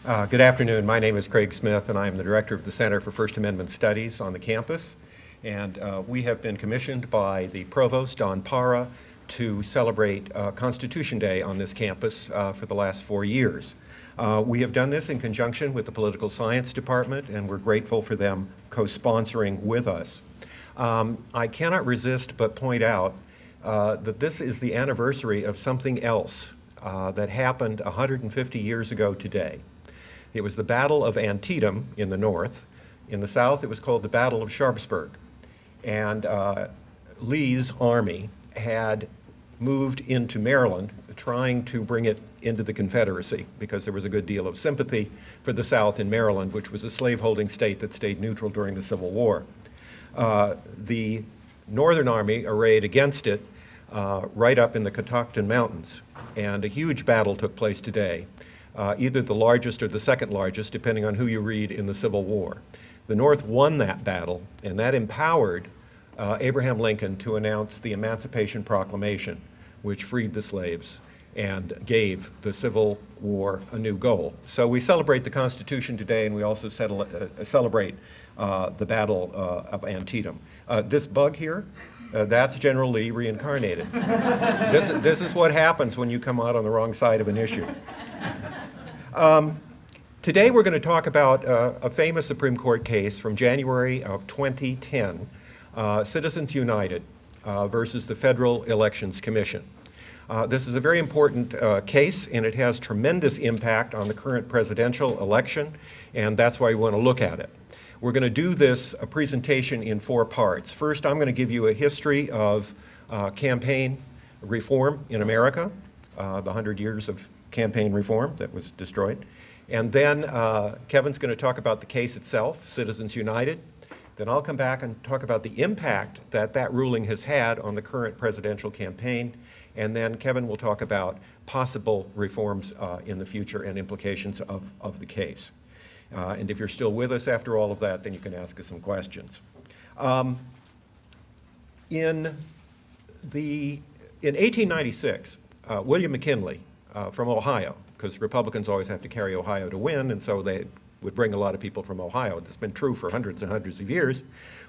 Good afternoon. My name is Craig Smith, and I am the director of the Center for First Amendment Studies on the campus. And we have been commissioned by the provost, Don Para, to celebrate Constitution Day on this campus for the last 4 years. We have done this in conjunction with the Political Science Department, and we're grateful for them co-sponsoring with us. I cannot resist but point out that this is the anniversary of something else that happened 150 years ago today. It was the Battle of Antietam in the north. In the south, it was called the Battle of Sharpsburg. And Lee's army had moved into Maryland, trying to bring it into the Confederacy, because there was a good deal of sympathy for the South in Maryland, which was a slaveholding state that stayed neutral during the Civil War. The Northern Army arrayed against it right up in the Catoctin Mountains, and a huge battle took place today. Either the largest or the second largest, depending on who you read in the Civil War. The North won that battle, and that empowered Abraham Lincoln to announce the Emancipation Proclamation, which freed the slaves and gave the Civil War a new goal. So we celebrate the Constitution today, and we also celebrate the Battle of Antietam. This bug here, that's General Lee reincarnated. This is what happens when you come out on the wrong side of an issue. Today we're going to talk about a famous Supreme Court case from January of 2010, Citizens United versus the Federal Elections Commission. This is a very important case, and it has tremendous impact on the current presidential election, and that's why we want to look at it. We're going to do this presentation in 4 parts. First, I'm going to give you a history of campaign reform in America, the 100 years of campaign reform that was destroyed. And then Kevin's going to talk about the case itself, Citizens United. Then I'll come back and talk about the impact that that ruling has had on the current presidential campaign. And then Kevin will talk about possible reforms in the future and implications of the case. And if you're still with us after all of that, then you can ask us some questions. In 1896, William McKinley, from Ohio, because Republicans always have to carry Ohio to win, and so they would bring a lot of people from Ohio. It's been true for hundreds and hundreds of years.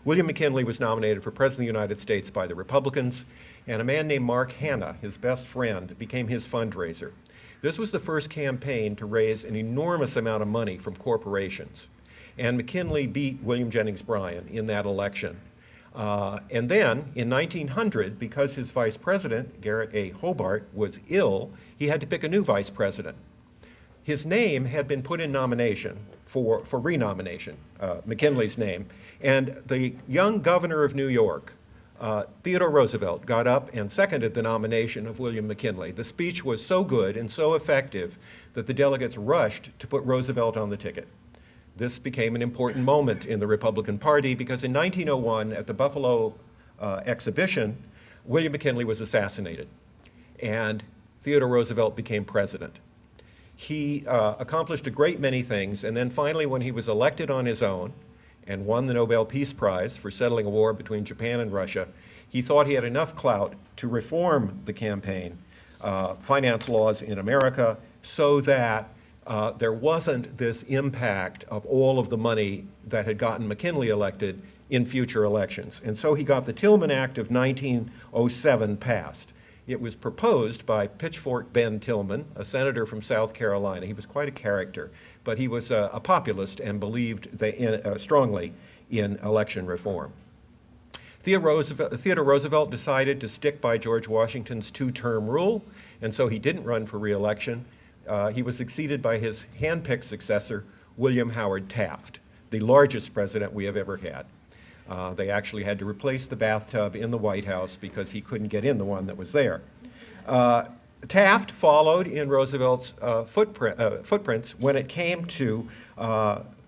William McKinley was nominated for President of the United States by the Republicans, and a man named Mark Hanna, his best friend, became his fundraiser. This was the first campaign to raise an enormous amount of money from corporations, and McKinley beat William Jennings Bryan in that election. And then, in 1900, because his vice president, Garrett A. Hobart, was ill, he had to pick a new vice president. His name had been put in nomination for renomination, McKinley's name, and the young governor of New York, Theodore Roosevelt, got up and seconded the nomination of William McKinley. The speech was so good and so effective that the delegates rushed to put Roosevelt on the ticket. This became an important moment in the Republican Party because in 1901, at the Buffalo exhibition, William McKinley was assassinated, and Theodore Roosevelt became president. He accomplished a great many things, and then finally, when he was elected on his own and won the Nobel Peace Prize for settling a war between Japan and Russia, he thought he had enough clout to reform the campaign finance laws in America so that there wasn't this impact of all of the money that had gotten McKinley elected in future elections. And so he got the Tillman Act of 1907 passed. It was proposed by Pitchfork Ben Tillman, a senator from South Carolina. He was quite a character, but he was a populist and believed strongly in election reform. Theodore Roosevelt decided to stick by George Washington's 2-term rule, and so he didn't run for re-election. He was succeeded by his hand-picked successor, William Howard Taft, the largest president we have ever had. They actually had to replace the bathtub in the White House because he couldn't get in the one that was there. Taft followed in Roosevelt's footprints when it came to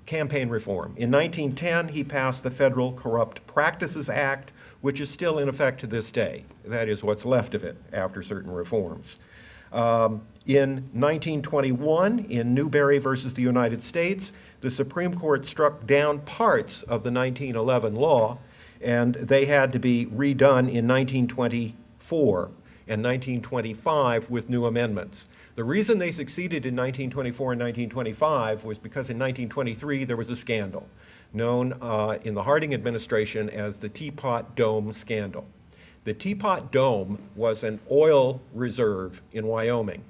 campaign reform. In 1910, he passed the Federal Corrupt Practices Act, which is still in effect to this day. That is what's left of it after certain reforms. In 1921, in Newberry versus the United States, the Supreme Court struck down parts of the 1911 law, and they had to be redone in 1924. and 1925 with new amendments. The reason they succeeded in 1924 and 1925 was because in 1923 there was a scandal known in the Harding administration as the Teapot Dome scandal. The Teapot Dome was an oil reserve in Wyoming,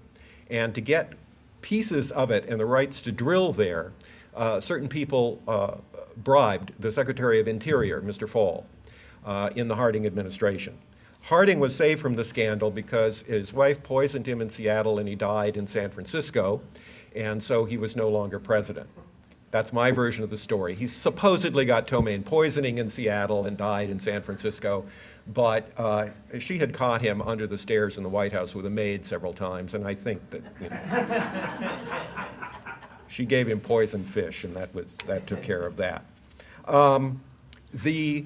and to get pieces of it and the rights to drill there, certain people bribed the Secretary of Interior, Mr. Fall, in the Harding administration. Harding was saved from the scandal because his wife poisoned him in Seattle and he died in San Francisco, and so he was no longer president. That's my version of the story. He supposedly got ptomaine poisoning in Seattle and died in San Francisco, but she had caught him under the stairs in the White House with a maid several times, and I think that, she gave him poisoned fish, and that took care of that. The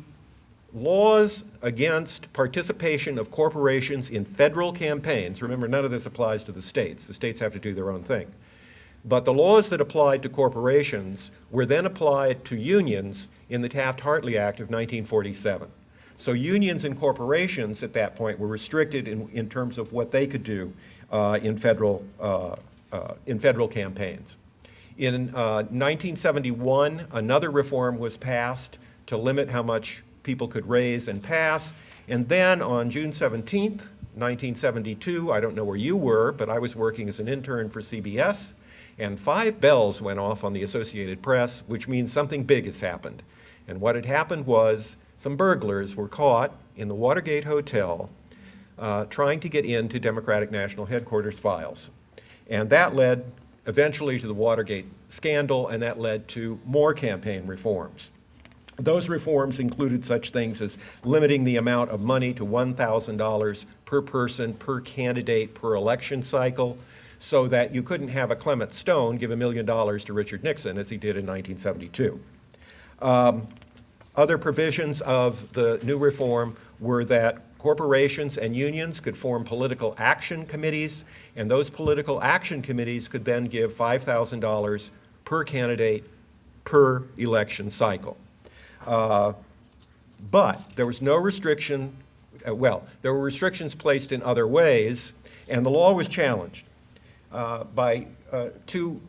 laws against participation of corporations in federal campaigns, remember, none of this applies to the states. The states have to do their own thing. But the laws that applied to corporations were then applied to unions in the Taft-Hartley Act of 1947. So unions and corporations at that point were restricted in terms of what they could do in federal campaigns. In 1971, another reform was passed to limit how much people could raise and pass. And then on June 17th, 1972, I don't know where you were, but I was working as an intern for CBS, and 5 bells went off on the Associated Press, which means something big has happened. And what had happened was some burglars were caught in the Watergate Hotel trying to get into Democratic National Headquarters files. And that led eventually to the Watergate scandal, and that led to more campaign reforms. Those reforms included such things as limiting the amount of money to $1,000 per person, per candidate, per election cycle, so that you couldn't have a Clement Stone give $1 million to Richard Nixon, as he did in 1972. Other provisions of the new reform were that corporations and unions could form political action committees, and those political action committees could then give $5,000 per candidate per election cycle. But there was no restriction, there were restrictions placed in other ways, and the law was challenged by 2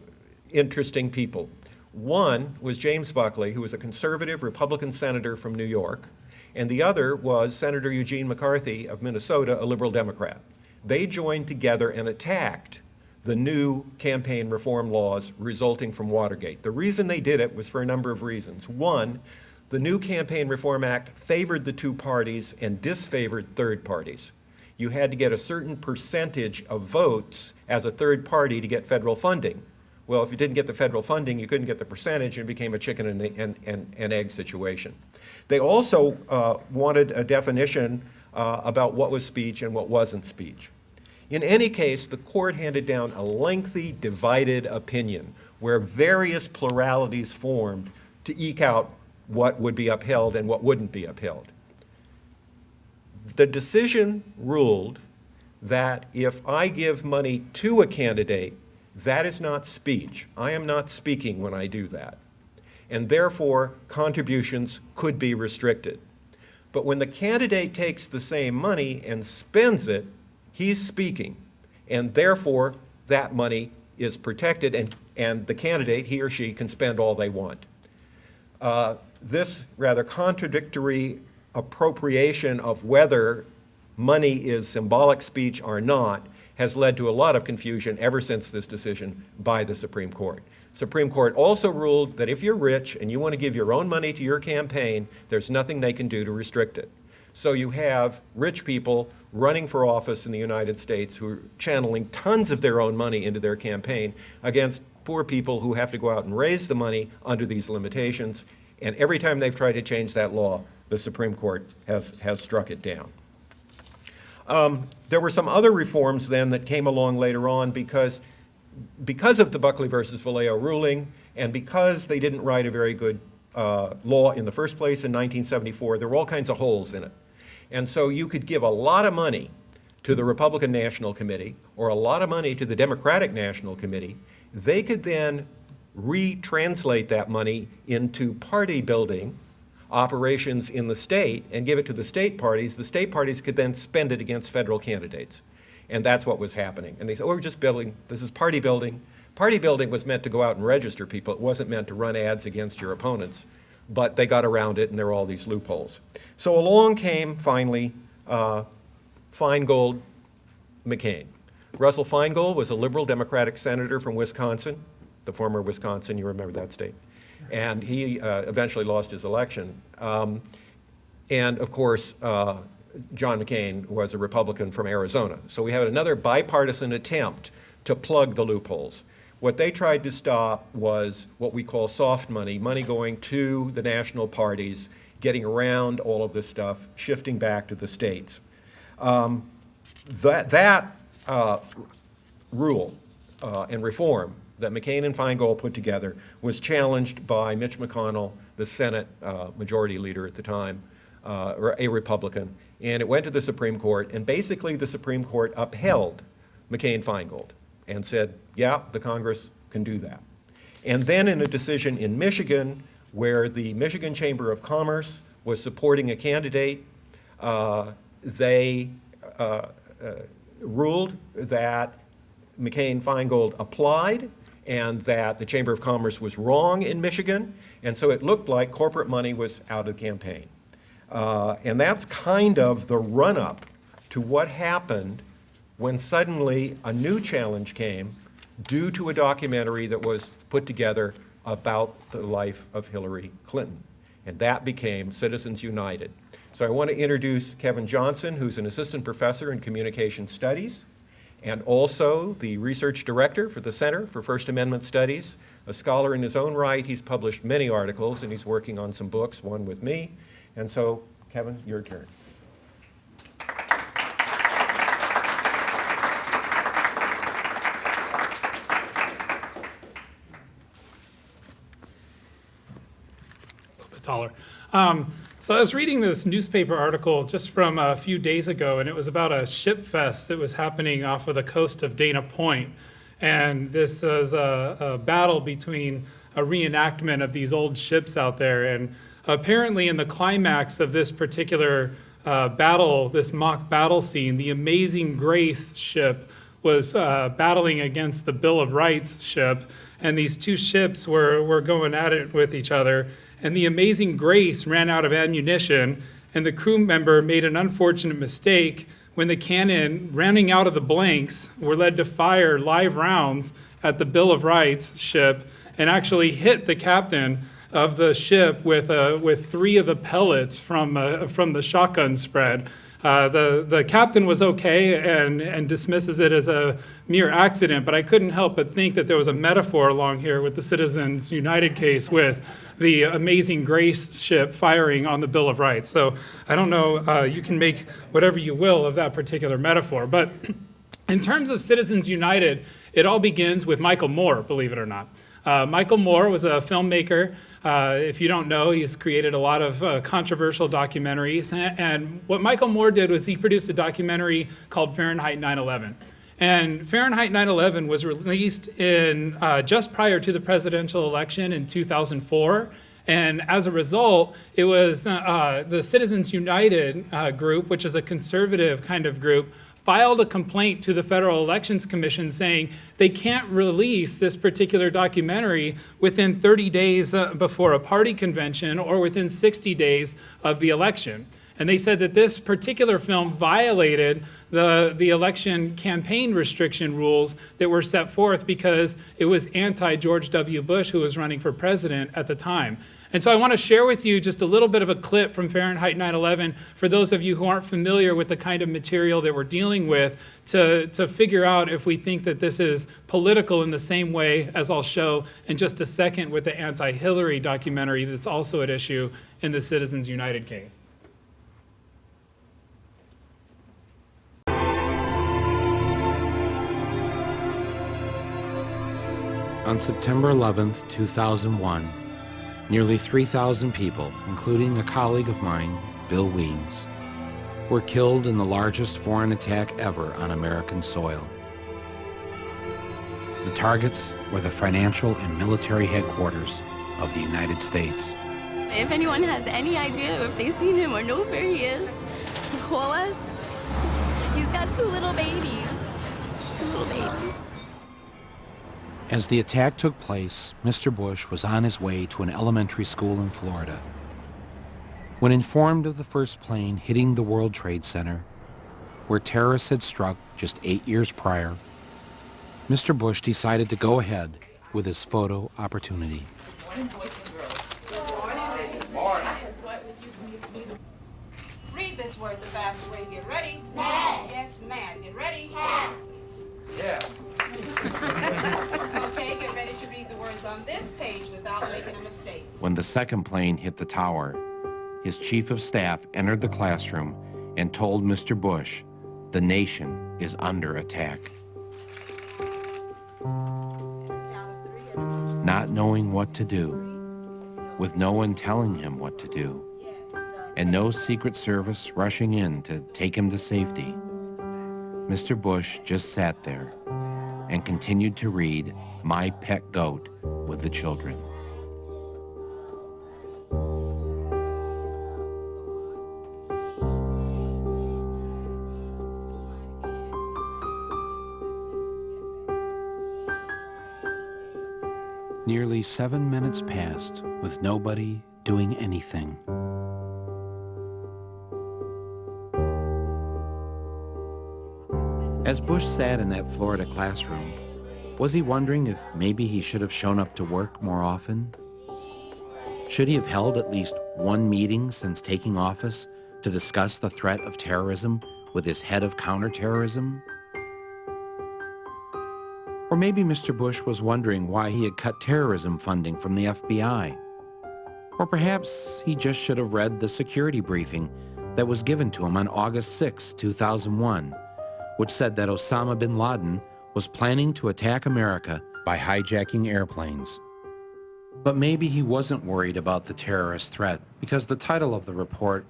interesting people. One was James Buckley, who was a conservative Republican senator from New York, and the other was Senator Eugene McCarthy of Minnesota, a liberal Democrat. They joined together and attacked the new campaign reform laws resulting from Watergate. The reason they did it was for a number of reasons. One, the new Campaign Reform Act favored the 2 parties and disfavored third parties. You had to get a certain percentage of votes as a third party to get federal funding. Well, if you didn't get the federal funding, you couldn't get the percentage, and it became a chicken and egg situation. They also wanted a definition about what was speech and what wasn't speech. In any case, the court handed down a lengthy, divided opinion where various pluralities formed to eke out what would be upheld and what wouldn't be upheld. The decision ruled that if I give money to a candidate, that is not speech. I am not speaking when I do that. And therefore, contributions could be restricted. But when the candidate takes the same money and spends it, he's speaking. And therefore, that money is protected, and the candidate, he or she, can spend all they want. This rather contradictory appropriation of whether money is symbolic speech or not has led to a lot of confusion ever since this decision by the Supreme Court. Supreme Court also ruled that if you're rich and you want to give your own money to your campaign, there's nothing they can do to restrict it. So you have rich people running for office in the United States who are channeling tons of their own money into their campaign against poor people who have to go out and raise the money under these limitations. And every time they've tried to change that law, the Supreme Court has struck it down. There were some other reforms then that came along later on because of the Buckley versus Vallejo ruling, and because they didn't write a very good law in the first place in 1974, there were all kinds of holes in it. And so you could give a lot of money to the Republican National Committee or a lot of money to the Democratic National Committee. They could then retranslate that money into party building operations in the state and give it to the state parties could then spend it against federal candidates. And that's what was happening. And they said, oh, we're just building, this is party building. Party building was meant to go out and register people. It wasn't meant to run ads against your opponents. But they got around it, and there were all these loopholes. So along came, finally, Feingold McCain. Russell Feingold was a liberal Democratic senator from Wisconsin, the former Wisconsin, you remember that state. And he eventually lost his election. And of course, John McCain was a Republican from Arizona. So we had another bipartisan attempt to plug the loopholes. What they tried to stop was what we call soft money, money going to the national parties, getting around all of this stuff, shifting back to the states. That rule and reform that McCain and Feingold put together was challenged by Mitch McConnell, the Senate majority leader at the time, or a Republican, and it went to the Supreme Court, and basically the Supreme Court upheld McCain-Feingold and said, yeah, the Congress can do that. And then in a decision in Michigan, where the Michigan Chamber of Commerce was supporting a candidate, they ruled that McCain-Feingold applied and that the Chamber of Commerce was wrong in Michigan, and so it looked like corporate money was out of the campaign. And that's kind of the run-up to what happened when suddenly a new challenge came due to a documentary that was put together about the life of Hillary Clinton. And that became Citizens United. So I want to introduce Kevin Johnson, who's an assistant professor in communication studies, and also the research director for the Center for First Amendment Studies, a scholar in his own right. He's published many articles, and he's working on some books, one with me. And so, Kevin, your turn. Taller. So I was reading this newspaper article just from a few days ago, and it was about a ship fest that was happening off of the coast of Dana Point. And this was a battle between a reenactment of these old ships out there. And apparently in the climax of this particular battle, this mock battle scene, the Amazing Grace ship was battling against the Bill of Rights ship. And these two ships were going at it with each other. And the Amazing Grace ran out of ammunition, and the crew member made an unfortunate mistake when the cannon, running out of the blanks, were led to fire live rounds at the Bill of Rights ship and actually hit the captain of the ship with 3 of the pellets from the shotgun spread. The captain was okay and dismisses it as a mere accident, but I couldn't help but think that there was a metaphor along here with the Citizens United case with the Amazing Grace ship firing on the Bill of Rights. So I don't know, you can make whatever you will of that particular metaphor. But in terms of Citizens United, it all begins with Michael Moore, believe it or not. Michael Moore was a filmmaker. If you don't know, he's created a lot of controversial documentaries. And what Michael Moore did was he produced a documentary called Fahrenheit 9/11. And Fahrenheit 9/11 was released in just prior to the presidential election in 2004. And as a result, it was the Citizens United group, which is a conservative kind of group, filed a complaint to the Federal Elections Commission saying they can't release this particular documentary within 30 days before a party convention or within 60 days of the election. And they said that this particular film violated the election campaign restriction rules that were set forth because it was anti-George W. Bush, who was running for president at the time. And so I want to share with you just a little bit of a clip from Fahrenheit 9/11 for those of you who aren't familiar with the kind of material that we're dealing with to figure out if we think that this is political in the same way as I'll show in just a second with the anti-Hillary documentary that's also at issue in the Citizens United case. On September 11, 2001, nearly 3,000 people, including a colleague of mine, Bill Weems, were killed in the largest foreign attack ever on American soil. The targets were the financial and military headquarters of the United States If anyone has any idea, if they've seen him or knows where he is, to call us. He's got two little babies. Two little babies. As the attack took place, Mr. Bush was on his way to an elementary school in Florida. When informed of the first plane hitting the World Trade Center, where terrorists had struck just 8 years prior, Mr. Bush decided to go ahead with his photo opportunity. Read this word the fast way. Get ready. Man. Yes, man. Get ready. Man. Yeah. Okay, get ready to read the words on this page without making a mistake. When the second plane hit the tower, his chief of staff entered the classroom and told Mr. Bush, the nation is under attack. Not knowing what to do, with no one telling him what to do, and no Secret Service rushing in to take him to safety, Mr. Bush just sat there and continued to read My Pet Goat with the children. Nearly 7 minutes passed with nobody doing anything. As Bush sat in that Florida classroom, was he wondering if maybe he should have shown up to work more often? Should he have held at least one meeting since taking office to discuss the threat of terrorism with his head of counterterrorism? Or maybe Mr. Bush was wondering why he had cut terrorism funding from the FBI. Or perhaps he just should have read the security briefing that was given to him on August 6, 2001, which said that Osama bin Laden was planning to attack America by hijacking airplanes. But maybe he wasn't worried about the terrorist threat because the title of the report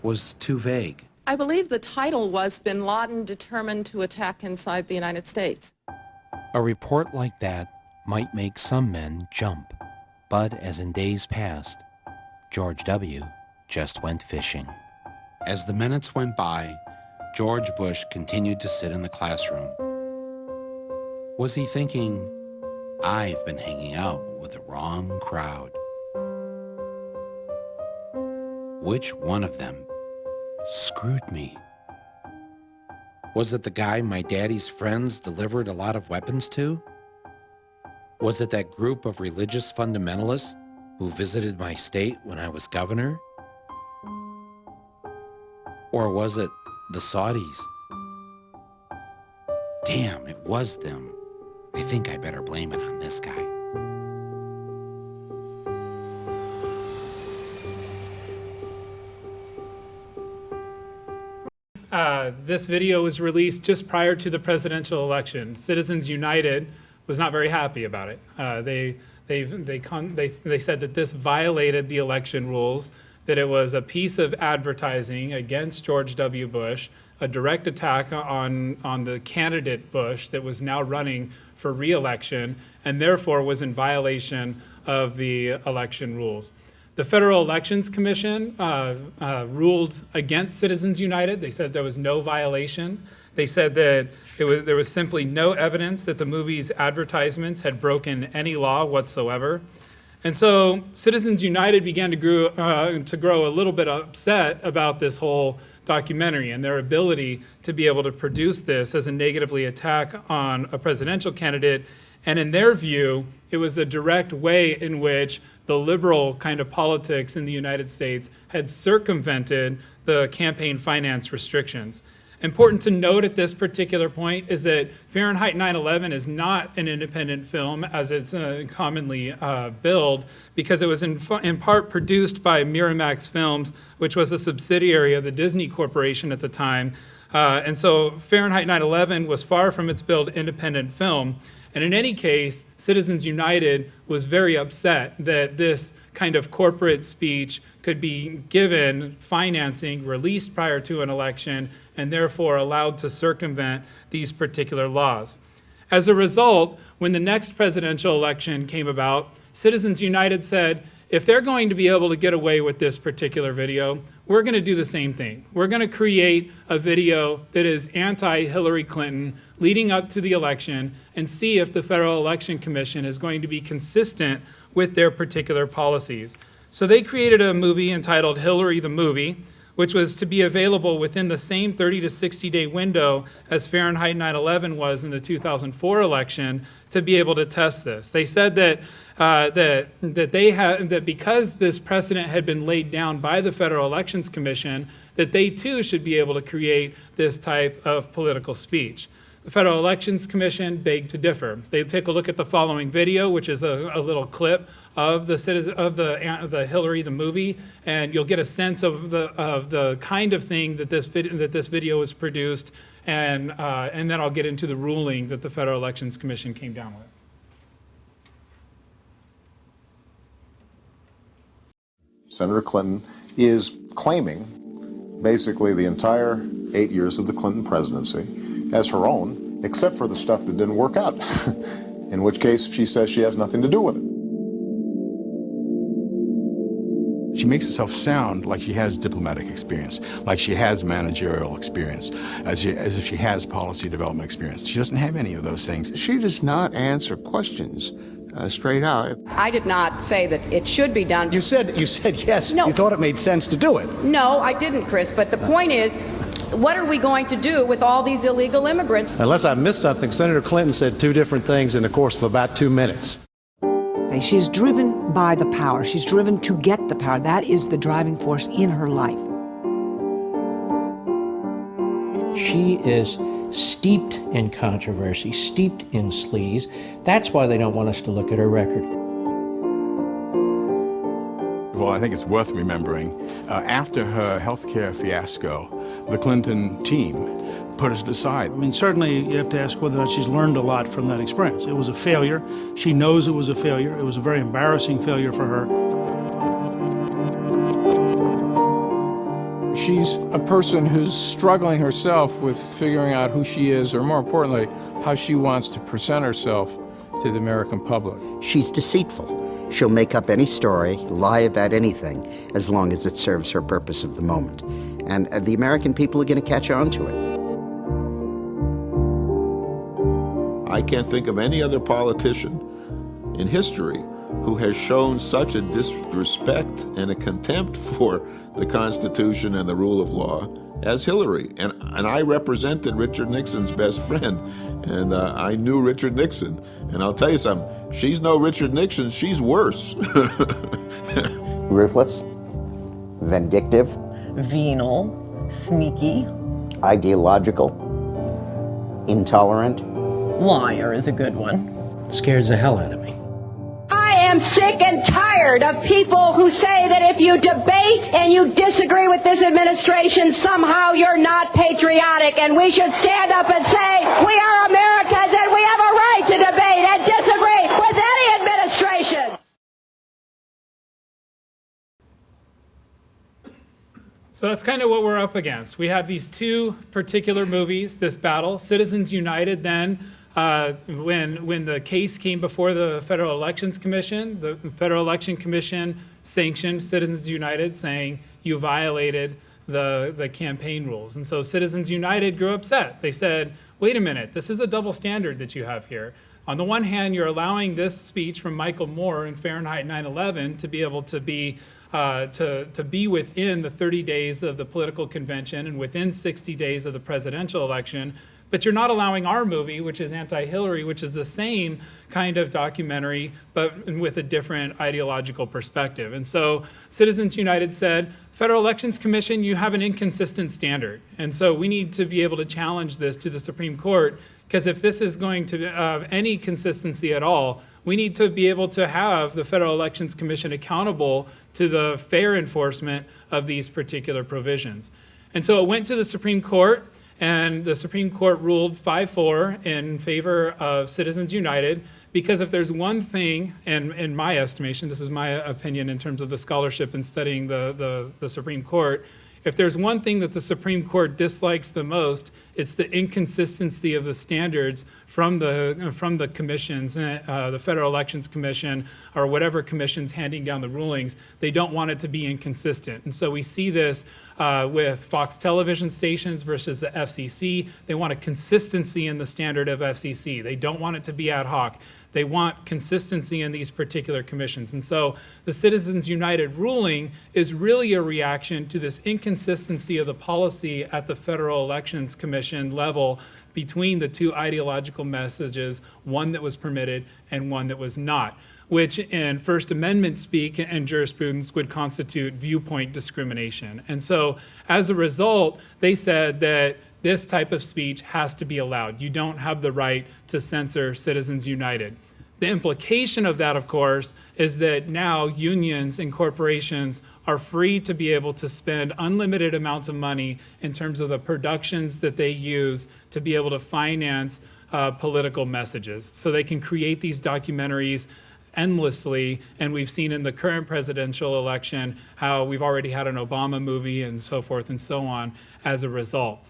was too vague. I believe the title was Bin Laden Determined to Attack Inside the United States. A report like that might make some men jump, but as in days past, George W. just went fishing. As the minutes went by, George Bush continued to sit in the classroom. Was he thinking, I've been hanging out with the wrong crowd? Which one of them screwed me? Was it the guy my daddy's friends delivered a lot of weapons to? Was it that group of religious fundamentalists who visited my state when I was governor? Or was it the Saudis? Damn, it was them. I think I better blame it on this guy. This video was released just prior to the presidential election. Citizens United was not very happy about it. They said that this violated the election rules, that it was a piece of advertising against George W. Bush, a direct attack on the candidate Bush that was now running for re-election, and therefore was in violation of the election rules. The Federal Elections Commission ruled against Citizens United. They said there was no violation. They said that there was simply no evidence that the movie's advertisements had broken any law whatsoever. And so Citizens United began to grow a little bit upset about this whole documentary and their ability to be able to produce this as a negatively attack on a presidential candidate. And in their view, it was a direct way in which the liberal kind of politics in the United States had circumvented the campaign finance restrictions. Important to note at this particular point is that Fahrenheit 9/11 is not an independent film as it's commonly billed, because it was in part produced by Miramax Films, which was a subsidiary of the Disney Corporation at the time. And so Fahrenheit 9/11 was far from its billed independent film. And in any case, Citizens United was very upset that this kind of corporate speech could be given financing released prior to an election and therefore allowed to circumvent these particular laws. As a result, when the next presidential election came about, Citizens United said, if they're going to be able to get away with this particular video, we're going to do the same thing. We're going to create a video that is anti-Hillary Clinton leading up to the election and see if the Federal Election Commission is going to be consistent with their particular policies. So they created a movie entitled Hillary the Movie, which was to be available within the same 30 to 60-day window as Fahrenheit 9/11 was in the 2004 election, to be able to test this. They said that that because this precedent had been laid down by the Federal Elections Commission, that they too should be able to create this type of political speech. The Federal Elections Commission begged to differ. They take a look at the following video, which is a little clip of the Hillary the movie, and you'll get a sense of the kind of thing that this video was produced, and then I'll get into the ruling that the Federal Elections Commission came down with. Senator Clinton is claiming basically the entire 8 years of the Clinton presidency as her own, except for the stuff that didn't work out, in which case she says she has nothing to do with it. She makes herself sound like she has diplomatic experience, like she has managerial experience, as if she has policy development experience. She doesn't have any of those things. She does not answer questions straight out. I did not say that it should be done. You said yes. No. You thought it made sense to do it. No, I didn't, Chris. But the point is, what are we going to do with all these illegal immigrants? Unless I missed something, Senator Clinton said two different things in the course of about 2 minutes. She's driven by the power. She's driven to get the power. That is the driving force in her life. She is steeped in controversy, steeped in sleaze. That's why they don't want us to look at her record. Well, I think it's worth remembering, after her healthcare fiasco, the Clinton team put us aside. I mean, certainly you have to ask whether or not she's learned a lot from that experience. It was a failure. She knows it was a failure. It was a very embarrassing failure for her. She's a person who's struggling herself with figuring out who she is, or more importantly, how she wants to present herself to the American public. She's deceitful. She'll make up any story, lie about anything, as long as it serves her purpose of the moment. And the American people are going to catch on to it. I can't think of any other politician in history who has shown such a disrespect and a contempt for the Constitution and the rule of law as Hillary. And I represented Richard Nixon's best friend, and I knew Richard Nixon. And I'll tell you something, she's no Richard Nixon, she's worse. Ruthless, vindictive, venal, sneaky, ideological, intolerant. Liar is a good one. Scares the hell out of me. I am sick and tired of people who say that if you debate and you disagree with this administration, somehow you're not patriotic, and we should stand up and say we are Americans and we have a right to debate and disagree with any administration. So that's kind of what we're up against. We have these two particular movies, this battle. Citizens United then, when the case came before the Federal Elections Commission, the Federal Election Commission sanctioned Citizens United, saying you violated the campaign rules. And so Citizens United grew upset. They said, wait a minute, this is a double standard that you have here. On the one hand, you're allowing this speech from Michael Moore in Fahrenheit 9/11 to be able to be within the 30 days of the political convention and within 60 days of the presidential election, but you're not allowing our movie, which is anti-Hillary, which is the same kind of documentary, but with a different ideological perspective. And so Citizens United said, Federal Elections Commission, you have an inconsistent standard. And so we need to be able to challenge this to the Supreme Court, because if this is going to have any consistency at all, we need to be able to have the Federal Elections Commission accountable to the fair enforcement of these particular provisions. And so it went to the Supreme Court, and the Supreme Court ruled 5-4 in favor of Citizens United, because if there's one thing, and in my estimation, this is my opinion in terms of the scholarship and studying the Supreme Court, If there's one thing that the Supreme Court dislikes the most, it's the inconsistency of the standards from the commissions, the Federal Elections Commission, or whatever commission's handing down the rulings. They don't want it to be inconsistent. And so we see this with Fox television stations versus the FCC. They want a consistency in the standard of FCC. They don't want it to be ad hoc. They want consistency in these particular commissions. And so the Citizens United ruling is really a reaction to this inconsistency of the policy at the Federal Elections Commission level between the two ideological messages, one that was permitted and one that was not, which in First Amendment speak and jurisprudence would constitute viewpoint discrimination. And so as a result, they said that this type of speech has to be allowed. You don't have the right to censor Citizens United. The implication of that, of course, is that now unions and corporations are free to be able to spend unlimited amounts of money in terms of the productions that they use to be able to finance political messages. So they can create these documentaries endlessly, and we've seen in the current presidential election how we've already had an Obama movie and so forth and so on as a result.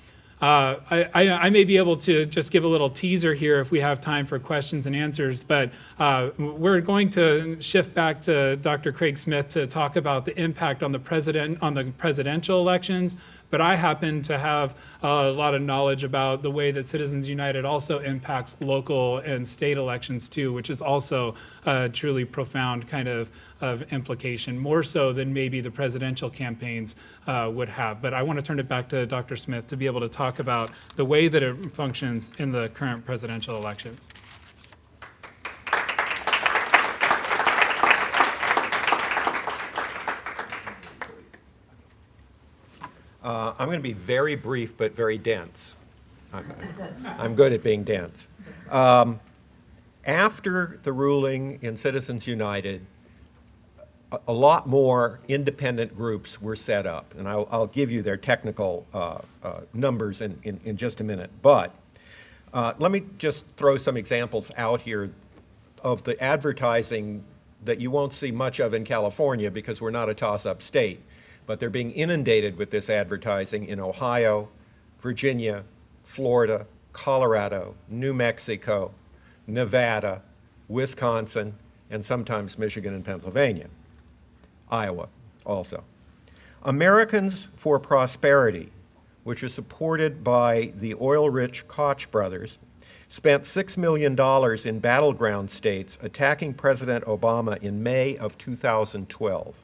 I may be able to just give a little teaser here if we have time for questions and answers, but we're going to shift back to Dr. Craig Smith to talk about the impact on the presidential elections. But I happen to have a lot of knowledge about the way that Citizens United also impacts local and state elections too, which is also a truly profound kind of implication, more so than maybe the presidential campaigns would have. But I want to turn it back to Dr. Smith to be able to talk about the way that it functions in the current presidential elections. I'm going to be very brief but very dense. I'm good at being dense. After the ruling in Citizens United, a lot more independent groups were set up, and I'll give you their technical numbers in just a minute. But let me just throw some examples out here of the advertising that you won't see much of in California because we're not a toss-up state. But they're being inundated with this advertising in Ohio, Virginia, Florida, Colorado, New Mexico, Nevada, Wisconsin, and sometimes Michigan and Pennsylvania. Iowa also. Americans for Prosperity, which is supported by the oil-rich Koch brothers, spent $6 million in battleground states attacking President Obama in May of 2012.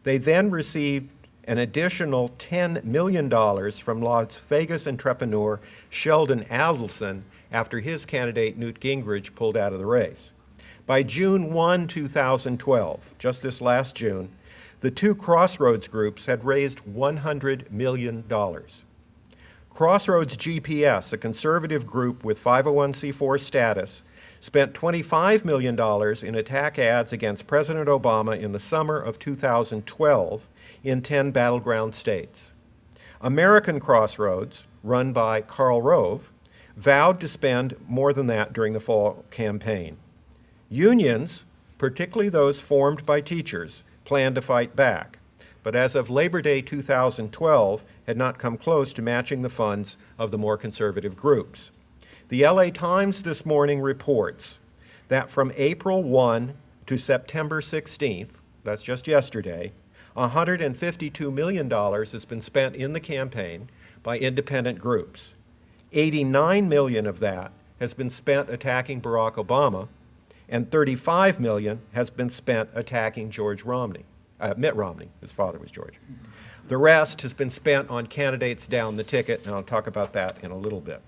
They then received an additional $10 million from Las Vegas entrepreneur Sheldon Adelson after his candidate Newt Gingrich pulled out of the race. By June 1, 2012, just this last June, the two Crossroads groups had raised $100 million. Crossroads GPS, a conservative group with 501c4 status, spent $25 million in attack ads against President Obama in the summer of 2012 in 10 battleground states. American Crossroads, run by Karl Rove, vowed to spend more than that during the fall campaign. Unions, particularly those formed by teachers, planned to fight back, but as of Labor Day 2012, had not come close to matching the funds of the more conservative groups. The LA Times this morning reports that from April 1 to September 16th, that's just yesterday, $152 million has been spent in the campaign by independent groups. $89 million of that has been spent attacking Barack Obama, and $35 million has been spent attacking Mitt Romney. His father was George. The rest has been spent on candidates down the ticket, and I'll talk about that in a little bit.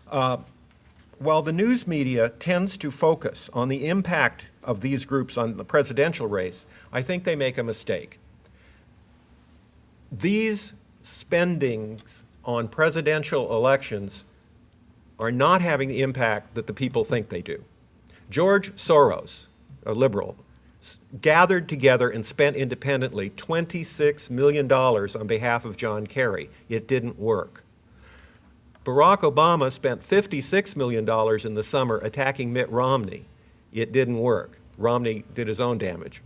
While the news media tends to focus on the impact of these groups on the presidential race, I think they make a mistake. These spendings on presidential elections are not having the impact that the people think they do. George Soros, a liberal, gathered together and spent independently $26 million on behalf of John Kerry. It didn't work. Barack Obama spent $56 million in the summer attacking Mitt Romney. It didn't work. Romney did his own damage.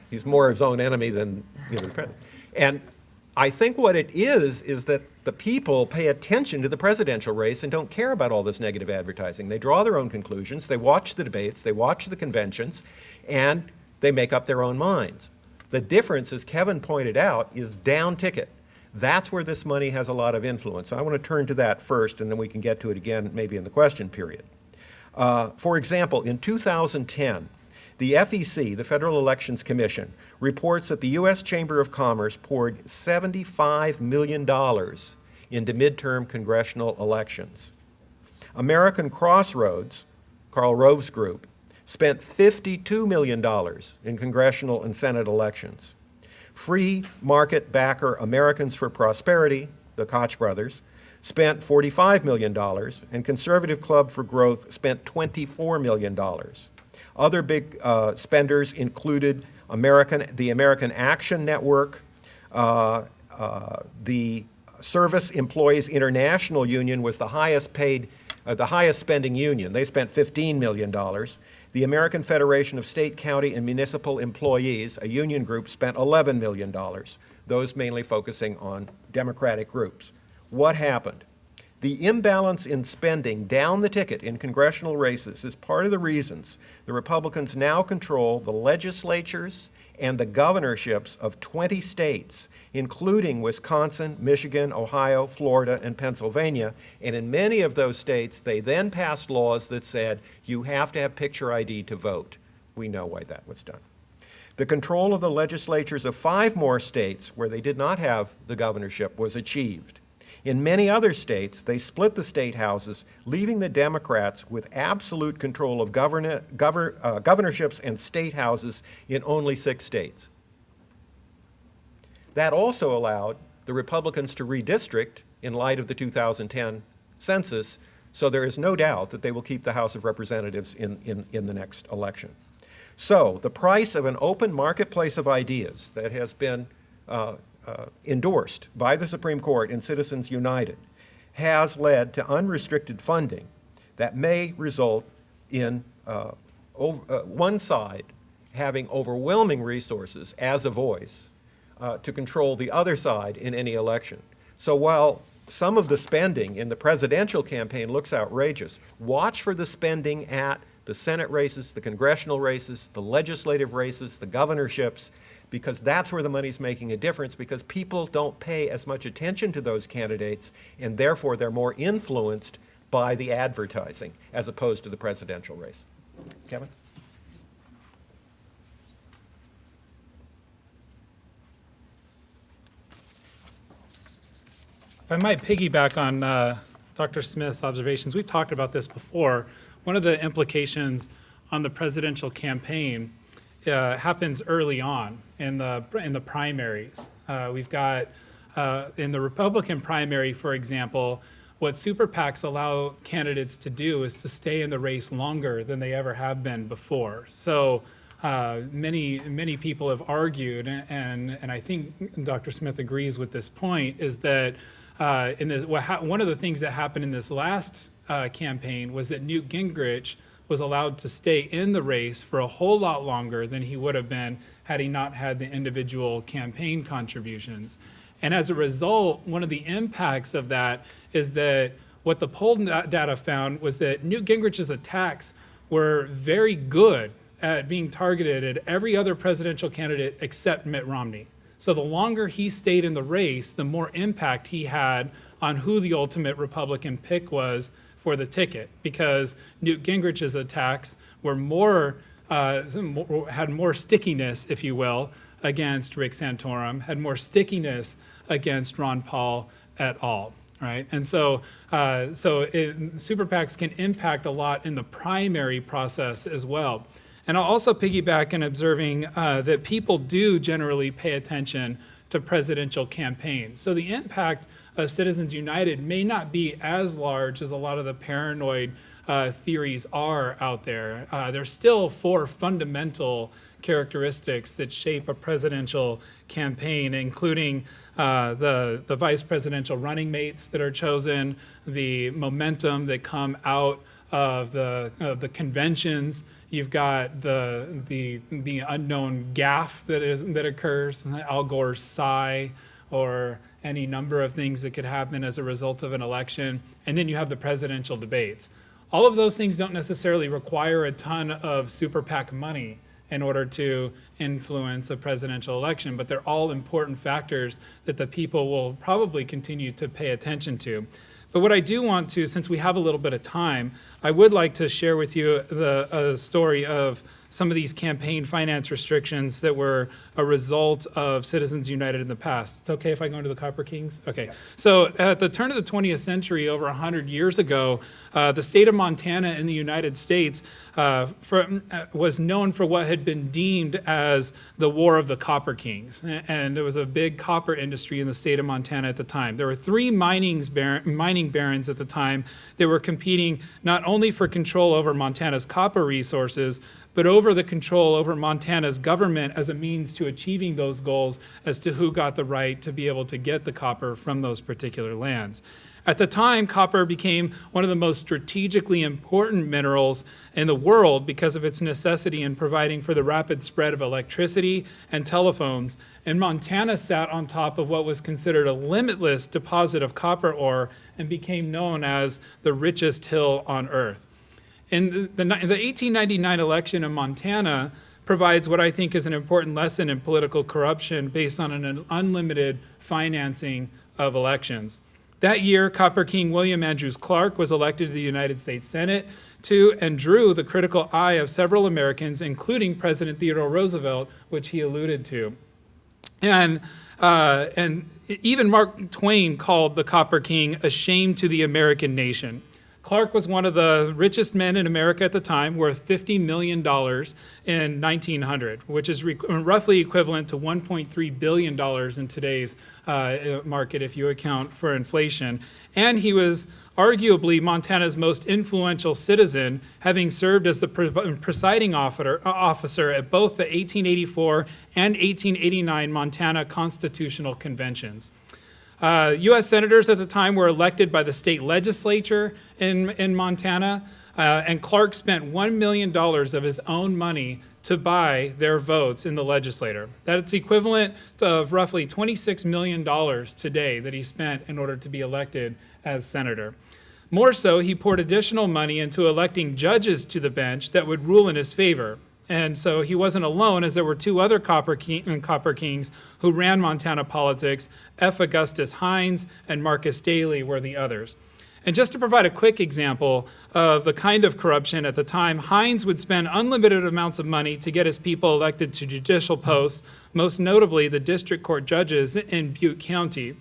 He's more his own enemy than the president. And I think what it is that the people pay attention to the presidential race and don't care about all this negative advertising. They draw their own conclusions, they watch the debates, they watch the conventions, and they make up their own minds. The difference, as Kevin pointed out, is down ticket. That's where this money has a lot of influence. So I want to turn to that first, and then we can get to it again maybe in the question period. For example, in 2010, the FEC, the Federal Elections Commission, reports that the U.S. Chamber of Commerce poured $75 million into midterm congressional elections. American Crossroads, Karl Rove's group, spent $52 million in congressional and Senate elections. Free market backer Americans for Prosperity, the Koch brothers, spent $45 million, and Conservative Club for Growth spent $24 million. Other big spenders included the American Action Network, the Service Employees International Union was the highest spending union. They spent $15 million. The American Federation of State, County, and Municipal Employees, a union group, spent $11 million, those mainly focusing on Democratic groups. What happened? The imbalance in spending down the ticket in congressional races is part of the reasons the Republicans now control the legislatures and the governorships of 20 states, including Wisconsin, Michigan, Ohio, Florida, and Pennsylvania. And in many of those states, they then passed laws that said you have to have picture ID to vote. We know why that was done. The control of the legislatures of 5 more states where they did not have the governorship was achieved. In many other states, they split the state houses, leaving the Democrats with absolute control of governorships and state houses in only 6 states. That also allowed the Republicans to redistrict in light of the 2010 census, so there is no doubt that they will keep the House of Representatives in the next election. So the price of an open marketplace of ideas that has been endorsed by the Supreme Court in Citizens United has led to unrestricted funding that may result in one side having overwhelming resources as a voice to control the other side in any election. So while some of the spending in the presidential campaign looks outrageous, watch for the spending at the Senate races, the congressional races, the legislative races, the governorships, because that's where the money's making a difference, because people don't pay as much attention to those candidates, and therefore they're more influenced by the advertising as opposed to the presidential race. Kevin? If I might piggyback on Dr. Smith's observations, we've talked about this before. One of the implications on the presidential campaign happens early on in the primaries. We've got in the Republican primary, for example, what super PACs allow candidates to do is to stay in the race longer than they ever have been before. So many people have argued, and I think Dr. Smith agrees with this point, is that one of the things that happened in this last campaign was that Newt Gingrich was allowed to stay in the race for a whole lot longer than he would have been had he not had the individual campaign contributions. And as a result, one of the impacts of that is that what the poll data found was that Newt Gingrich's attacks were very good at being targeted at every other presidential candidate except Mitt Romney. So the longer he stayed in the race, the more impact he had on who the ultimate Republican pick was for the ticket, because Newt Gingrich's attacks were had more stickiness, if you will, against Rick Santorum, had more stickiness against Ron Paul et al. Right, and so super PACs can impact a lot in the primary process as well. And I'll also piggyback in observing that people do generally pay attention to presidential campaigns. So the impact of Citizens United may not be as large as a lot of the paranoid theories are out there. There's still 4 fundamental characteristics that shape a presidential campaign, including the vice presidential running mates that are chosen, the momentum that come out of the conventions. You've got the unknown gaffe that occurs, Al Gore's sigh, or any number of things that could happen as a result of an election. And then you have the presidential debates. All of those things don't necessarily require a ton of super PAC money in order to influence a presidential election, but they're all important factors that the people will probably continue to pay attention to. But what I do want to, since we have a little bit of time, I would like to share with you a story of some of these campaign finance restrictions that were a result of Citizens United in the past. It's okay if I go into the Copper Kings? Okay. So at the turn of the 20th century, over 100 years ago, the state of Montana in the United States was known for what had been deemed as the War of the Copper Kings. And there was a big copper industry in the state of Montana at the time. There were three mining barons at the time that were competing not only for control over Montana's copper resources, but over the control over Montana's government as a means to achieving those goals as to who got the right to be able to get the copper from those particular lands. At the time, copper became one of the most strategically important minerals in the world because of its necessity in providing for the rapid spread of electricity and telephones. And Montana sat on top of what was considered a limitless deposit of copper ore and became known as the richest hill on earth. In the 1899 election in Montana provides what I think is an important lesson in political corruption based on an unlimited financing of elections. That year, Copper King William Andrews Clark was elected to the United States Senate and drew the critical eye of several Americans, including President Theodore Roosevelt, which he alluded to. And even Mark Twain called the Copper King a shame to the American nation. Clark was one of the richest men in America at the time, worth $50 million in 1900, which is roughly equivalent to $1.3 billion in today's market if you account for inflation. And he was arguably Montana's most influential citizen, having served as the presiding officer at both the 1884 and 1889 Montana Constitutional Conventions. U.S. senators at the time were elected by the state legislature in Montana, and Clark spent $1 million of his own money to buy their votes in the legislature. That's equivalent of roughly $26 million today that he spent in order to be elected as senator. More so, he poured additional money into electing judges to the bench that would rule in his favor. And so he wasn't alone, as there were two other Copper Kings who ran Montana politics. F. Augustus Hines and Marcus Daly were the others. And just to provide a quick example of the kind of corruption at the time, Hines would spend unlimited amounts of money to get his people elected to judicial posts, most notably the district court judges in Butte County.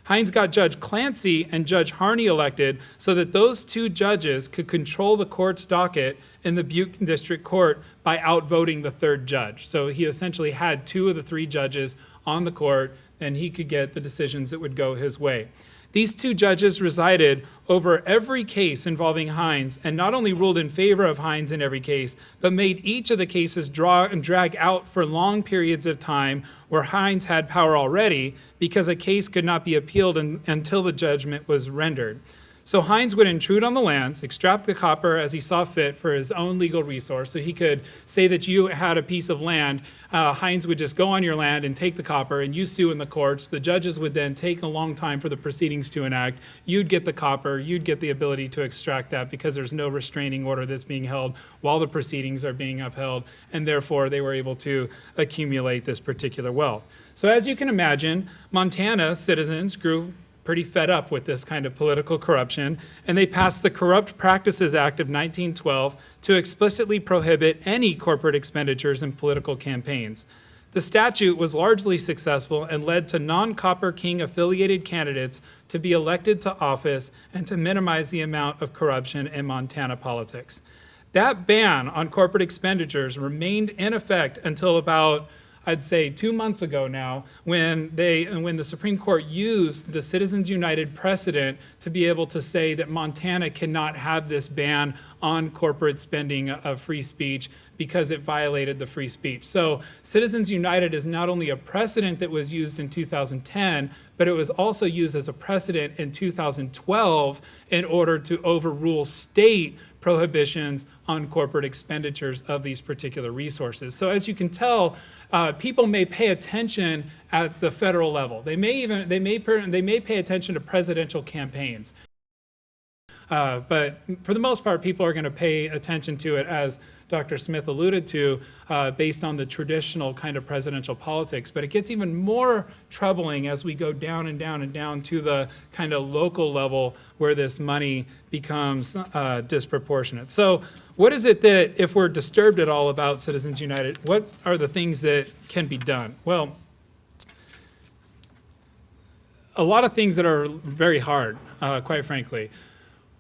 Hines got Judge Clancy and Judge Harney elected so that those two judges could control the court's docket in the Butte District Court by outvoting the third judge. So he essentially had two of the three judges on the court, and he could get the decisions that would go his way. These two judges resided over every case involving Hines and not only ruled in favor of Hines in every case, but made each of the cases drag out for long periods of time where Hines had power already because a case could not be appealed until the judgment was rendered. So Hines would intrude on the lands, extract the copper as he saw fit for his own legal resource. So he could say that you had a piece of land. Hines would just go on your land and take the copper, and you sue in the courts. The judges would then take a long time for the proceedings to enact. You'd get the copper. You'd get the ability to extract that because there's no restraining order that's being held while the proceedings are being upheld, and therefore they were able to accumulate this particular wealth. So as you can imagine, Montana citizens grew pretty fed up with this kind of political corruption, and they passed the Corrupt Practices Act of 1912 to explicitly prohibit any corporate expenditures in political campaigns. The statute was largely successful and led to non-Copper King affiliated candidates to be elected to office and to minimize the amount of corruption in Montana politics. That ban on corporate expenditures remained in effect until about, I'd say, 2 months ago now, when the Supreme Court used the Citizens United precedent to be able to say that Montana cannot have this ban on corporate spending of free speech because it violated the free speech. So Citizens United is not only a precedent that was used in 2010, but it was also used as a precedent in 2012 in order to overrule state prohibitions on corporate expenditures of these particular resources. So as you can tell, people may pay attention at the federal level. They may pay attention to presidential campaigns. But for the most part, people are going to pay attention to it, as Dr. Smith alluded to, based on the traditional kind of presidential politics. But it gets even more troubling as we go down and down and down to the kind of local level where this money becomes disproportionate. So what is it that, if we're disturbed at all about Citizens United, what are the things that can be done? Well, a lot of things that are very hard, quite frankly.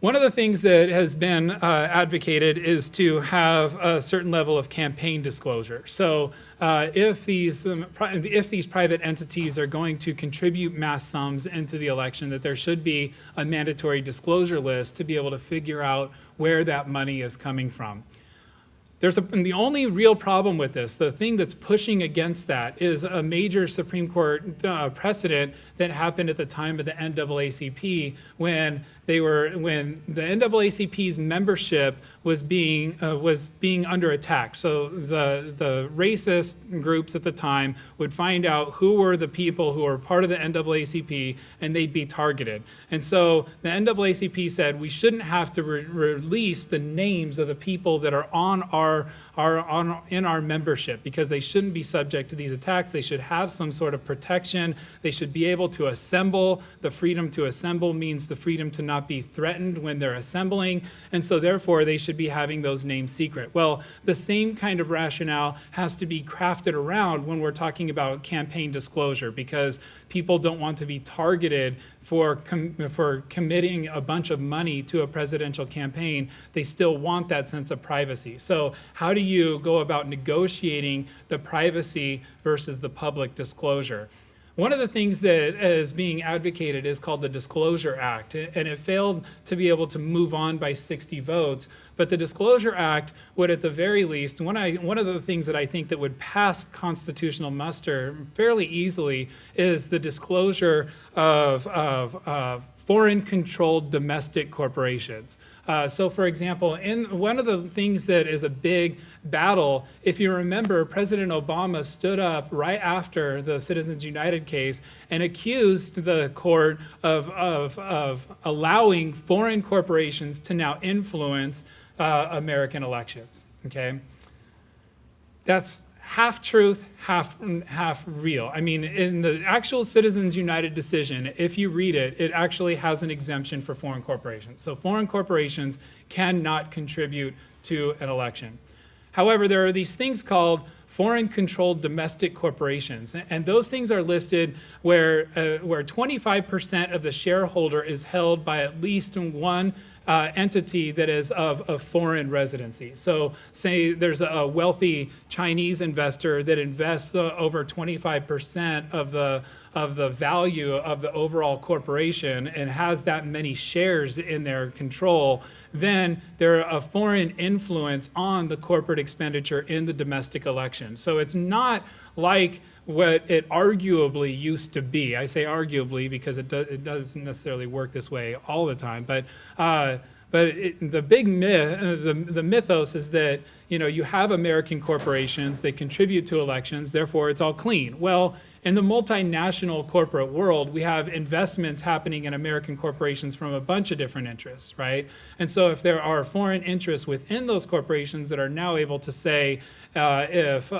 One of the things that has been advocated is to have a certain level of campaign disclosure. So if these private entities are going to contribute mass sums into the election, that there should be a mandatory disclosure list to be able to figure out where that money is coming from. The only real problem with this, the thing that's pushing against that, is a major Supreme Court precedent that happened at the time of the NAACP when the NAACP's membership was being under attack. So the racist groups at the time would find out who were the people who were part of the NAACP, and they'd be targeted. And so the NAACP said we shouldn't have to release the names of the people that are in our membership, because they shouldn't be subject to these attacks. They should have some sort of protection. They should be able to assemble. The freedom to assemble means the freedom to not be threatened when they're assembling, and so therefore they should be having those names secret. Well, the same kind of rationale has to be crafted around when we're talking about campaign disclosure, because people don't want to be targeted for committing a bunch of money to a presidential campaign. They still want that sense of privacy. So how do you go about negotiating the privacy versus the public disclosure? One of the things that is being advocated is called the Disclosure Act, and it failed to be able to move on by 60 votes. But the Disclosure Act would, at the very least, one of the things that I think that would pass constitutional muster fairly easily is the disclosure of foreign-controlled domestic corporations. So for example, in one of the things that is a big battle, if you remember, President Obama stood up right after the Citizens United case and accused the court of allowing foreign corporations to now influence American elections, okay? That's half truth, half real. I mean, in the actual Citizens United decision, if you read it, it actually has an exemption for foreign corporations. So foreign corporations cannot contribute to an election. However, there are these things called foreign-controlled domestic corporations, and those things are listed where 25% of the shareholder is held by at least one entity that is of foreign residency. So say there's a wealthy Chinese investor that invests over 25% of the value of the overall corporation and has that many shares in their control, then they're a foreign influence on the corporate expenditure in the domestic election. So it's not like what it arguably used to be. I say arguably because it doesn't necessarily work this way all the time, but the big myth, the mythos is that, you know, you have American corporations, they contribute to elections, therefore it's all clean. Well, in the multinational corporate world, we have investments happening in American corporations from a bunch of different interests, right? And so if there are foreign interests within those corporations that are now able to say, if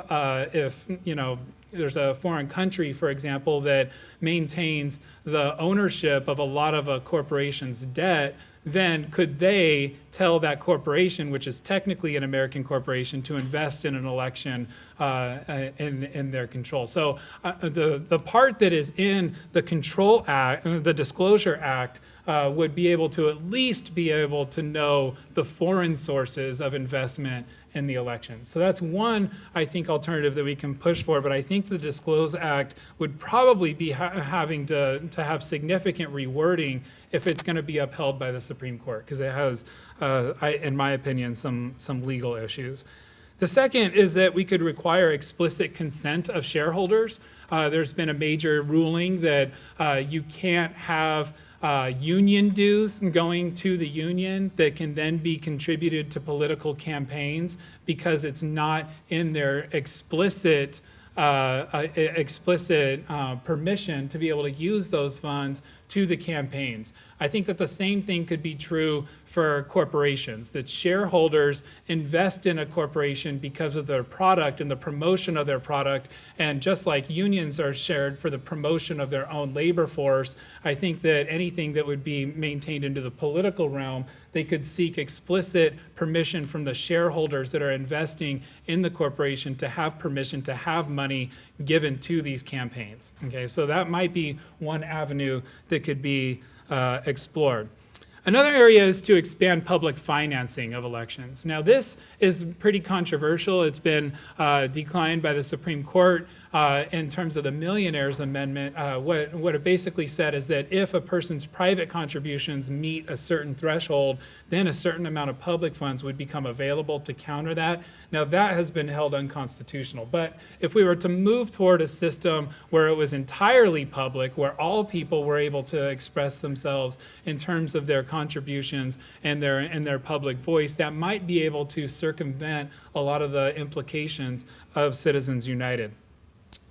you know, there's a foreign country, for example, that maintains the ownership of a lot of a corporation's debt, then could they tell that corporation, which is technically an American corporation, to invest in an election in their control? So the part that is in the Control Act, the Disclosure Act, would be able to at least be able to know the foreign sources of investment in the election. So that's one, I think, alternative that we can push for, but I think the Disclose Act would probably be having to have significant rewording if it's going to be upheld by the Supreme Court, because it has, in my opinion, some legal issues. The second is that we could require explicit consent of shareholders. There's been a major ruling that you can't have union dues going to the union that can then be contributed to political campaigns because it's not in their explicit permission to be able to use those funds to the campaigns. I think that the same thing could be true for corporations, that shareholders invest in a corporation because of their product and the promotion of their product. And just like unions are shared for the promotion of their own labor force, I think that anything that would be maintained into the political realm, they could seek explicit permission from the shareholders that are investing in the corporation to have permission to have money given to these campaigns. Okay, so that might be one avenue that could be explored. Another area is to expand public financing of elections. Now, this is pretty controversial. It's been declined by the Supreme Court in terms of the Millionaires Amendment. What it basically said is that if a person's private contributions meet a certain threshold, then a certain amount of public funds would become available to counter that. Now, that has been held unconstitutional. But if we were to move toward a system where it was entirely public, where all people were able to express themselves in terms of their contributions and their public voice, that might be able to circumvent a lot of the implications of Citizens United.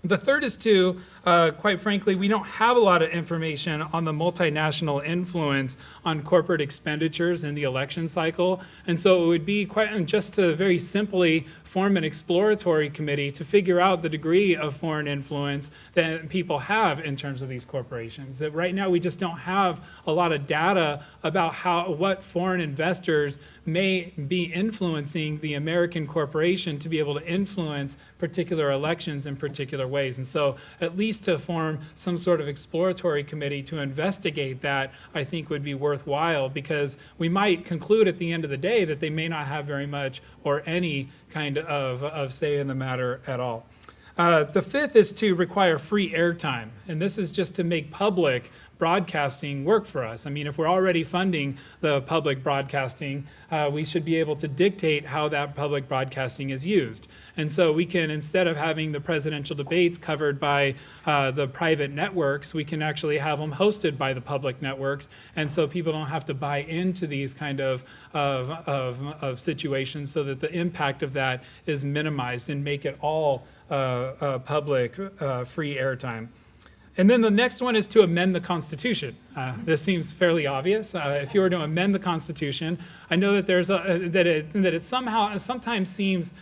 The third is to, quite frankly, we don't have a lot of information on the multinational influence on corporate expenditures in the election cycle. And so it would be quite just to very simply form an exploratory committee to figure out the degree of foreign influence that people have in terms of these corporations. That right now we just don't have a lot of data about what foreign investors may be influencing the American corporation to be able to influence particular elections in particular ways. And so at least to form some sort of exploratory committee to investigate that, I think would be worthwhile, because we might conclude at the end of the day that they may not have very much or any kind of say in the matter at all. The fifth is to require free airtime, and this is just to make public broadcasting work for us. I mean, if we're already funding the public broadcasting, we should be able to dictate how that public broadcasting is used. And so we can, instead of having the presidential debates covered by the private networks, we can actually have them hosted by the public networks. And so people don't have to buy into these kind of situations, so that the impact of that is minimized and make it all public free airtime. And then the next one is to amend the Constitution. This seems fairly obvious. If you were to amend the Constitution, I know that it sometimes seems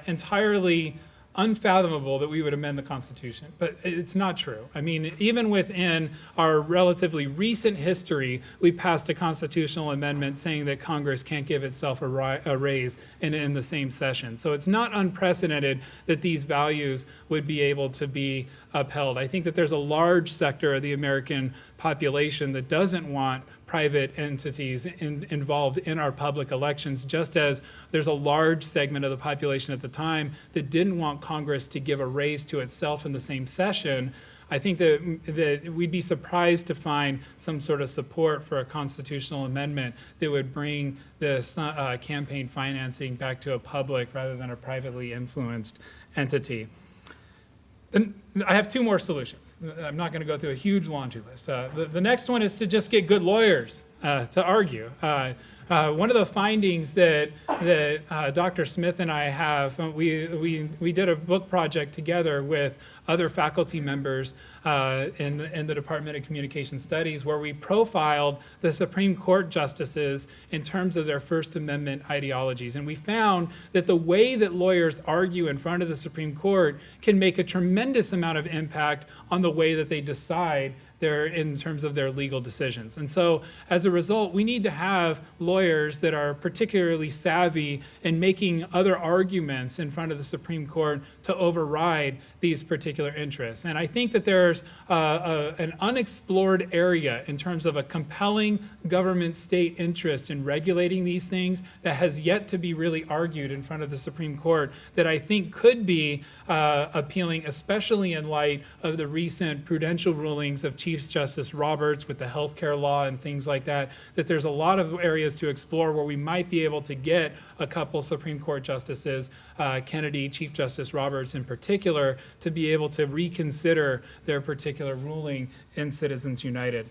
entirely unfathomable that we would amend the Constitution, but it's not true. I mean, even within our relatively recent history, we passed a constitutional amendment saying that Congress can't give itself a raise in the same session. So it's not unprecedented that these values would be able to be upheld. I think that there's a large sector of the American population that doesn't want private entities involved in our public elections, just as there's a large segment of the population at the time that didn't want Congress to give a raise to itself in the same session. I think that we'd be surprised to find some sort of support for a constitutional amendment that would bring this campaign financing back to a public rather than a privately influenced entity. And I have two more solutions. I'm not going to go through a huge laundry list. The next one is to just get good lawyers to argue. One of the findings that Dr. Smith and I have, we did a book project together with other faculty members in the Department of Communication Studies, where we profiled the Supreme Court justices in terms of their First Amendment ideologies. And we found that the way that lawyers argue in front of the Supreme Court can make a tremendous amount of impact on the way that they decide in terms of their legal decisions. And so as a result, we need to have lawyers that are particularly savvy in making other arguments in front of the Supreme Court to override these particular interests. And I think that there's an unexplored area in terms of a compelling government-state interest in regulating these things that has yet to be really argued in front of the Supreme Court, that I think could be appealing, especially in light of the recent prudential rulings of Chief Justice Roberts with the healthcare law and things like that, that there's a lot of areas to explore where we might be able to get a couple Supreme Court justices, Kennedy, Chief Justice Roberts in particular, to be able to reconsider their particular ruling in Citizens United.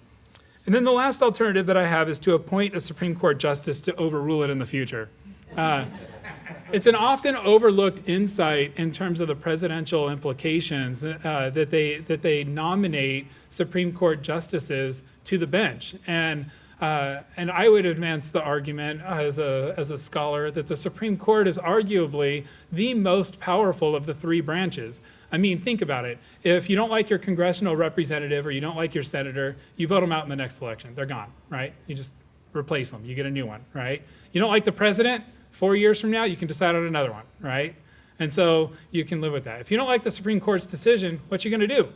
And then the last alternative that I have is to appoint a Supreme Court justice to overrule it in the future. It's an often overlooked insight in terms of the presidential implications that they nominate Supreme Court justices to the bench. And I would advance the argument as a scholar that the Supreme Court is arguably the most powerful of the three branches. I mean, think about it. If you don't like your congressional representative or you don't like your senator, you vote them out in the next election. They're gone, right? You just replace them. You get a new one, right? You don't like the president, 4 years from now, you can decide on another one, right? And so you can live with that. If you don't like the Supreme Court's decision, what you going to do? You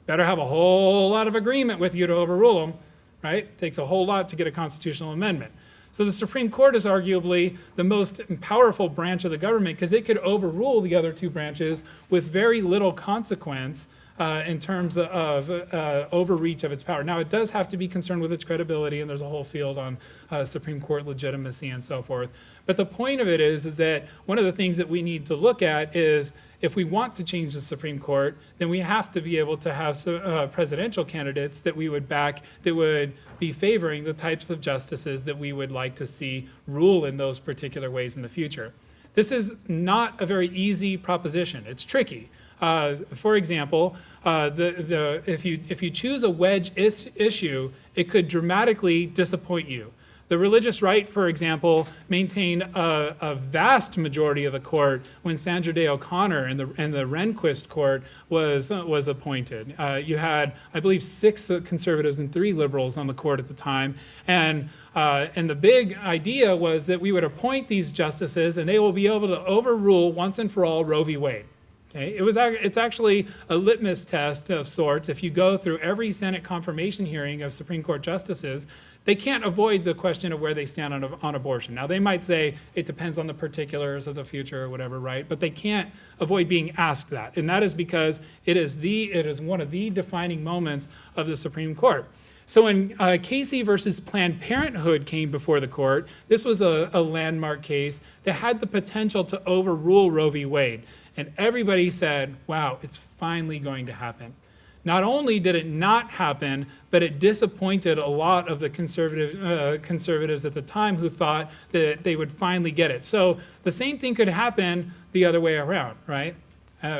better have a whole lot of agreement with you to overrule them, right? It takes a whole lot to get a constitutional amendment. So the Supreme Court is arguably the most powerful branch of the government because it could overrule the other two branches with very little consequence in terms of overreach of its power. Now, it does have to be concerned with its credibility, and there's a whole field on Supreme Court legitimacy and so forth. But the point of it is that one of the things that we need to look at is if we want to change the Supreme Court, then we have to be able to have presidential candidates that we would back that would be favoring the types of justices that we would like to see rule in those particular ways in the future. This is not a very easy proposition. It's tricky. For example, if you choose a wedge issue, it could dramatically disappoint you. The religious right, for example, maintained a vast majority of the court when Sandra Day O'Connor and the Rehnquist court was appointed. You had, I believe, 6 conservatives and 3 liberals on the court at the time, and the big idea was that we would appoint these justices, and they will be able to overrule once and for all Roe v. Wade. Okay? It's actually a litmus test of sorts. If you go through every Senate confirmation hearing of Supreme Court justices, they can't avoid the question of where they stand on abortion. Now, they might say it depends on the particulars of the future or whatever, right? But they can't avoid being asked that. And that is because it is one of the defining moments of the Supreme Court. So when Casey versus Planned Parenthood came before the court, this was a landmark case that had the potential to overrule Roe v. Wade. And everybody said, wow, it's finally going to happen. Not only did it not happen, but it disappointed a lot of the conservatives at the time who thought that they would finally get it. So the same thing could happen the other way around, right?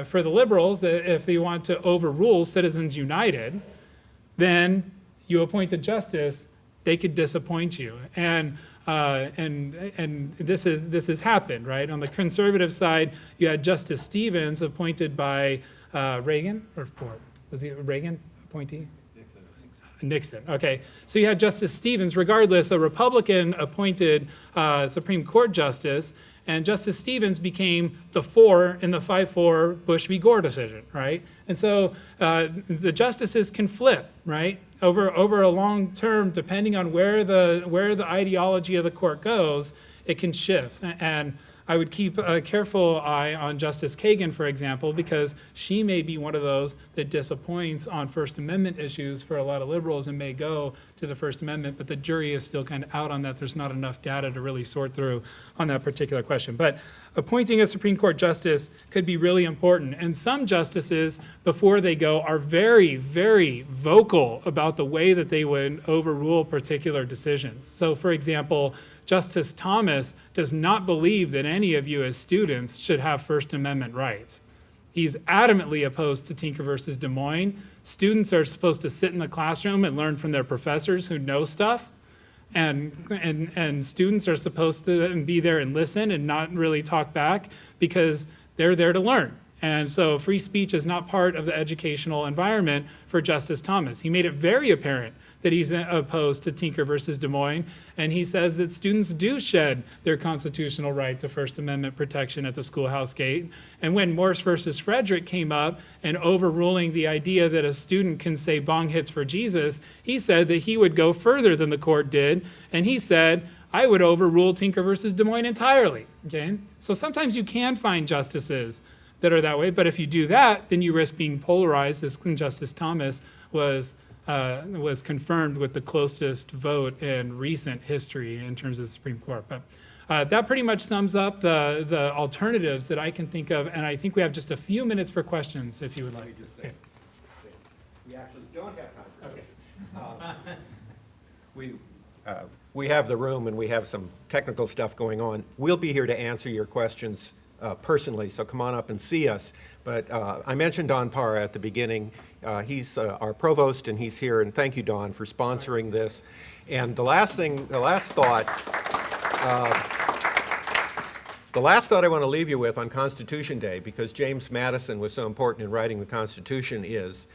For the liberals, if they want to overrule Citizens United, then you appoint a justice, they could disappoint you. And this has happened, right? On the conservative side, you had Justice Stevens appointed by Reagan or Ford. Was he a Reagan appointee? Nixon. Okay. So you had Justice Stevens, regardless, a Republican appointed Supreme Court justice, and Justice Stevens became the 4 in the 5-4 Bush v. Gore decision, right? And so the justices can flip, right? Over a long term, depending on where the ideology of the court goes, it can shift. And I would keep a careful eye on Justice Kagan, for example, because she may be one of those that disappoints on First Amendment issues for a lot of liberals and may go to the First Amendment, but the jury is still kind of out on that. There's not enough data to really sort through on that particular question. But appointing a Supreme Court justice could be really important. And some justices, before they go, are very, very vocal about the way that they would overrule particular decisions. So, for example, Justice Thomas does not believe that any of you as students should have First Amendment rights. He's adamantly opposed to Tinker versus Des Moines. Students are supposed to sit in the classroom and learn from their professors who know stuff. And students are supposed to be there and listen and not really talk back because they're there to learn. And so free speech is not part of the educational environment for Justice Thomas. He made it very apparent that he's opposed to Tinker versus Des Moines, and he says that students do shed their constitutional right to First Amendment protection at the schoolhouse gate. And when Morse versus Frederick came up and overruling the idea that a student can say bong hits for Jesus, he said that he would go further than the court did, and he said, I would overrule Tinker versus Des Moines entirely, okay? So sometimes you can find justices that are that way, but if you do that, then you risk being polarized, as Justice Thomas was confirmed with the closest vote in recent history in terms of the Supreme Court. But that pretty much sums up the alternatives that I can think of, and I think we have just a few minutes for questions, if you would like. We actually don't have time. Okay. We have the room and we have some technical stuff going on. We'll be here to answer your questions personally, so come on up and see us. But I mentioned Don Parra at the beginning. He's our provost and he's here, and thank you, Don, for sponsoring this. And the last thought I want to leave you with on Constitution Day, because James Madison was so important in writing the Constitution, is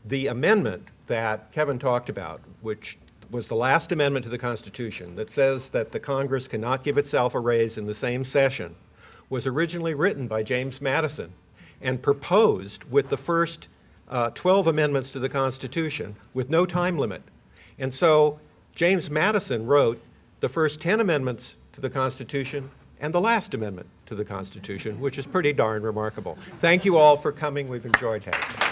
the amendment that Kevin talked about, which was the last amendment to the Constitution that says that the Congress cannot give itself a raise in the same session, was originally written by James Madison and proposed with the first 12 amendments to the Constitution with no time limit. And so James Madison wrote the first 10 amendments to the Constitution and the last amendment to the Constitution, which is pretty darn remarkable. Thank you all for coming. We've enjoyed having you.